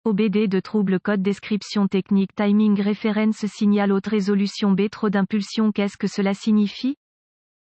OBD de trouble code description technique timing reference signal haute résolution B trop d'impulsion. Qu'est-ce que cela signifie?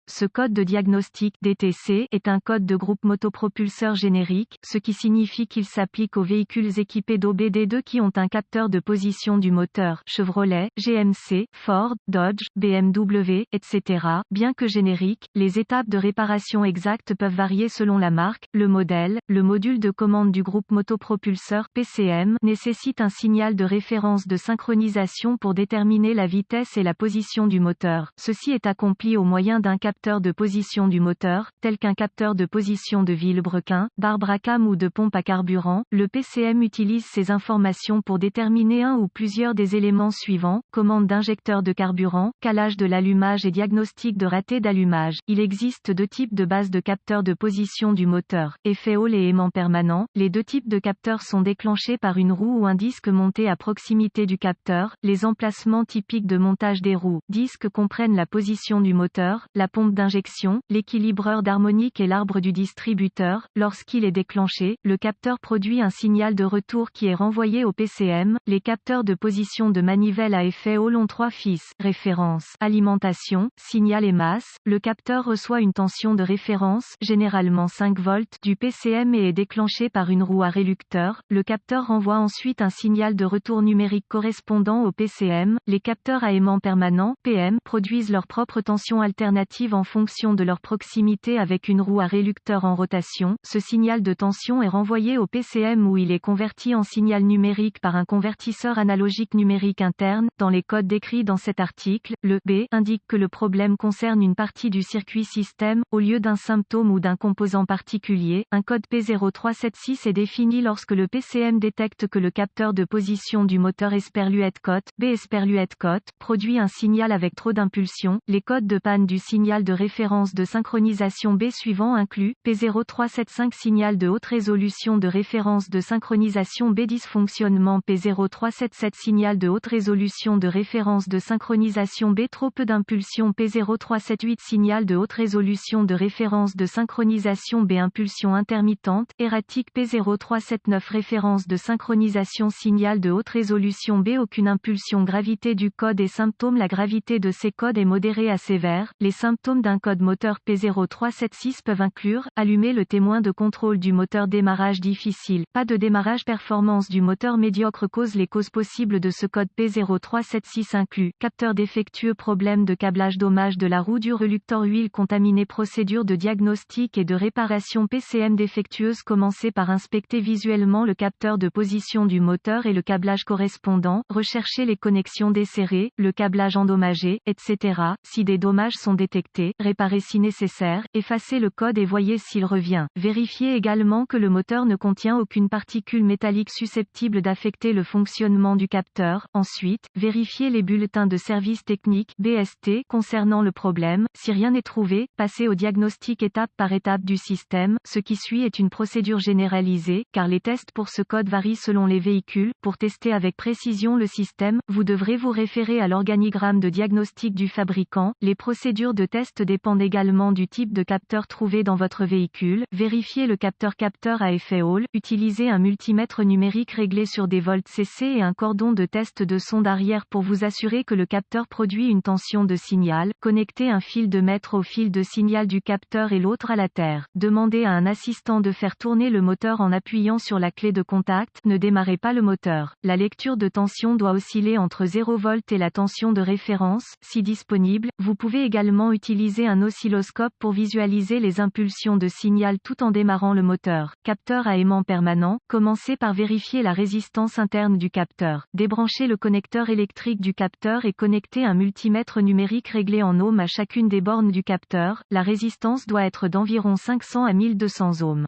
Ce code de diagnostic DTC est un code de groupe motopropulseur générique, ce qui signifie qu'il s'applique aux véhicules équipés d'OBD2 qui ont un capteur de position du moteur Chevrolet, GMC, Ford, Dodge, BMW, etc. Bien que générique, les étapes de réparation exactes peuvent varier selon la marque, le modèle. Le module de commande du groupe motopropulseur PCM nécessite un signal de référence de synchronisation pour déterminer la vitesse et la position du moteur. Ceci est accompli au moyen d'un capteur de position du moteur, tel qu'un capteur de position de vilebrequin, d'arbre à cames ou de pompe à carburant. Le PCM utilise ces informations pour déterminer un ou plusieurs des éléments suivants: commande d'injecteur de carburant, calage de l'allumage et diagnostic de raté d'allumage. Il existe deux types de bases de capteurs de position du moteur, effet Hall et aimant permanent. Les deux types de capteurs sont déclenchés par une roue ou un disque monté à proximité du capteur. Les emplacements typiques de montage des roues, disques comprennent la position du moteur, la pompe d'injection, l'équilibreur d'harmonique et l'arbre du distributeur. Lorsqu'il est déclenché, le capteur produit un signal de retour qui est renvoyé au PCM. Les capteurs de position de manivelle à effet Hall ont trois fils. Référence, alimentation, signal et masse. Le capteur reçoit une tension de référence, généralement 5 volts, du PCM et est déclenché par une roue à réducteur. Le capteur renvoie ensuite un signal de retour numérique correspondant au PCM. Les capteurs à aimant permanent, PM, produisent leur propre tension alternative en fonction de leur proximité avec une roue à réducteur en rotation. Ce signal de tension est renvoyé au PCM où il est converti en signal numérique par un convertisseur analogique numérique interne. Dans les codes décrits dans cet article, le B indique que le problème concerne une partie du circuit système, au lieu d'un symptôme ou d'un composant particulier. Un code P0376 est défini lorsque le PCM détecte que le capteur de position du moteur Esperluette-Cote, B Esperluette-Cote, produit un signal avec trop d'impulsion. Les codes de panne du signal de référence de synchronisation B suivant incluent P0375 signal de haute résolution de référence de synchronisation B dysfonctionnement P0377 signal de haute résolution de référence de synchronisation B trop peu d'impulsion P0378 signal de haute résolution de référence de synchronisation B impulsion intermittente, erratique P0379 référence de synchronisation signal de haute résolution B aucune impulsion gravité du code et symptômes. La gravité de ces codes est modérée à sévère. Les symptômes d'un code moteur P0376 peuvent inclure: allumer le témoin de contrôle du moteur, démarrage difficile, pas de démarrage, performance du moteur médiocre. Les causes possibles de ce code P0376 incluent: capteur défectueux, problème de câblage, dommage de la roue du relucteur, huile contaminée. Procédure de diagnostic et de réparation PCM défectueuse. Commencez par inspecter visuellement le capteur de position du moteur et le câblage correspondant, recherchez les connexions desserrées, le câblage endommagé, etc. Si des dommages sont détectés, réparez si nécessaire, effacez le code et voyez s'il revient. Vérifiez également que le moteur ne contient aucune particule métallique susceptible d'affecter le fonctionnement du capteur. Ensuite, vérifiez les bulletins de service technique (BST) concernant le problème. Si rien n'est trouvé, passez au diagnostic étape par étape du système. Ce qui suit est une procédure généralisée, car les tests pour ce code varient selon les véhicules. Pour tester avec précision le système, vous devrez vous référer à l'organigramme de diagnostic du fabricant. Les procédures de test dépendent également du type de capteur trouvé dans votre véhicule. Vérifiez le capteur à effet Hall. Utilisez un multimètre numérique réglé sur des volts CC et un cordon de test de sonde arrière pour vous assurer que le capteur produit une tension de signal. Connectez un fil de mètre au fil de signal du capteur et l'autre à la terre. Demandez à un assistant de faire tourner le moteur en appuyant sur la clé de contact. Ne démarrez pas le moteur. La lecture de tension doit osciller entre 0 V et la tension de référence, si disponible. Vous pouvez également utiliser un oscilloscope pour visualiser les impulsions de signal tout en démarrant le moteur. Capteur à aimant permanent. Commencez par vérifier la résistance interne du capteur. Débranchez le connecteur électrique du capteur et connectez un multimètre numérique réglé en ohms à chacune des bornes du capteur. La résistance doit être d'environ 500 à 1200 ohms.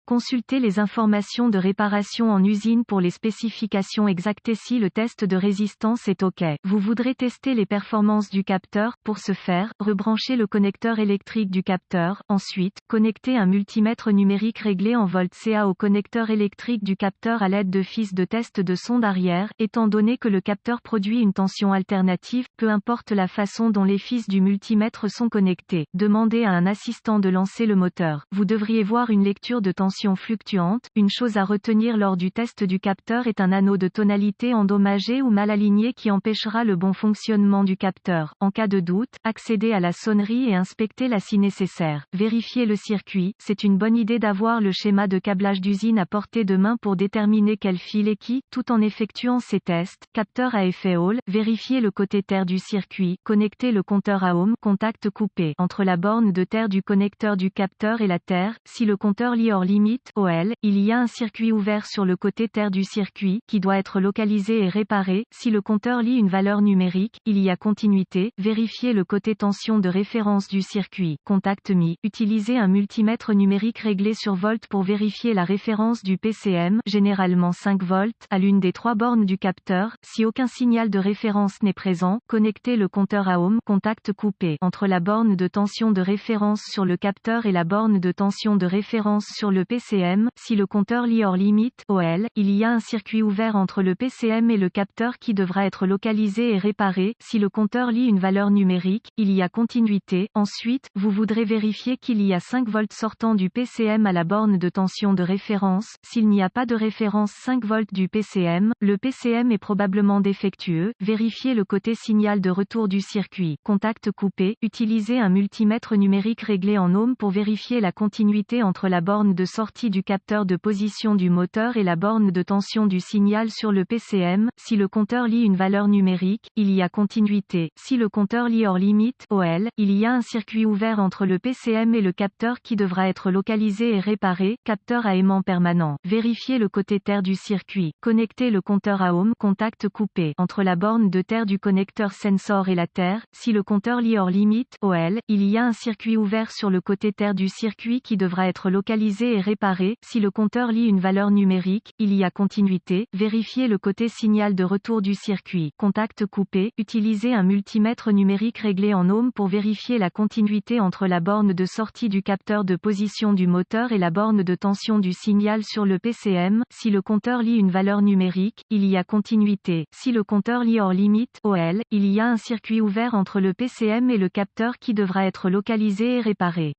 Consultez les informations de réparation en usine pour les spécifications exactes et si le test de résistance est OK. Vous voudrez tester les performances du capteur. Pour ce faire, rebranchez le connecteur électrique du capteur. Ensuite, connectez un multimètre numérique réglé en volts CA au connecteur électrique du capteur à l'aide de fils de test de sonde arrière. Étant donné que le capteur produit une tension alternative, peu importe la façon dont les fils du multimètre sont connectés. Demandez à un assistant de lancer le moteur. Vous devriez voir une lecture de tension tension fluctuante. Une chose à retenir lors du test du capteur est un anneau de tonalité endommagé ou mal aligné qui empêchera le bon fonctionnement du capteur. En cas de doute, accédez à la sonnerie et inspectez la scie nécessaire. Vérifiez le circuit. C'est une bonne idée d'avoir le schéma de câblage d'usine à portée de main pour déterminer quel fil est qui, tout en effectuant ces tests. Capteur à effet Hall. Vérifiez le côté terre du circuit. Connectez le compteur à ohm, contact coupé, entre la borne de terre du connecteur du capteur et la terre. Si le compteur lit hors limite, OL, il y a un circuit ouvert sur le côté terre du circuit, qui doit être localisé et réparé. Si le compteur lit une valeur numérique, il y a continuité. Vérifiez le côté tension de référence du circuit. Contact mis. Utilisez un multimètre numérique réglé sur volt pour vérifier la référence du PCM, généralement 5 volts, à l'une des 3 bornes du capteur. Si aucun signal de référence n'est présent, connectez le compteur à ohm, contact coupé, entre la borne de tension de référence sur le capteur et la borne de tension de référence sur le PCM. Si le compteur lit hors limite, OL, il y a un circuit ouvert entre le PCM et le capteur qui devra être localisé et réparé. Si le compteur lit une valeur numérique, il y a continuité. Ensuite, vous voudrez vérifier qu'il y a 5 volts sortant du PCM à la borne de tension de référence. S'il n'y a pas de référence 5 volts du PCM, le PCM est probablement défectueux. Vérifiez le côté signal de retour du circuit. Contact coupé. Utilisez un multimètre numérique réglé en ohms pour vérifier la continuité entre la borne de sortie du capteur de position du moteur et la borne de tension du signal sur le PCM. Si le compteur lit une valeur numérique, il y a continuité. Si le compteur lit hors limite, OL, il y a un circuit ouvert entre le PCM et le capteur qui devra être localisé et réparé. Capteur à aimant permanent. Vérifiez le côté terre du circuit. Connectez le compteur à ohm, contact coupé, entre la borne de terre du connecteur sensor et la terre. Si le compteur lit hors limite, OL, il y a un circuit ouvert sur le côté terre du circuit qui devra être localisé et réparé. Si le compteur lit une valeur numérique, il y a continuité. Vérifiez le côté signal de retour du circuit. Contact coupé. Utilisez un multimètre numérique réglé en ohms pour vérifier la continuité entre la borne de sortie du capteur de position du moteur et la borne de tension du signal sur le PCM. Si le compteur lit une valeur numérique, il y a continuité. Si le compteur lit hors limite, OL, il y a un circuit ouvert entre le PCM et le capteur qui devra être localisé et réparé.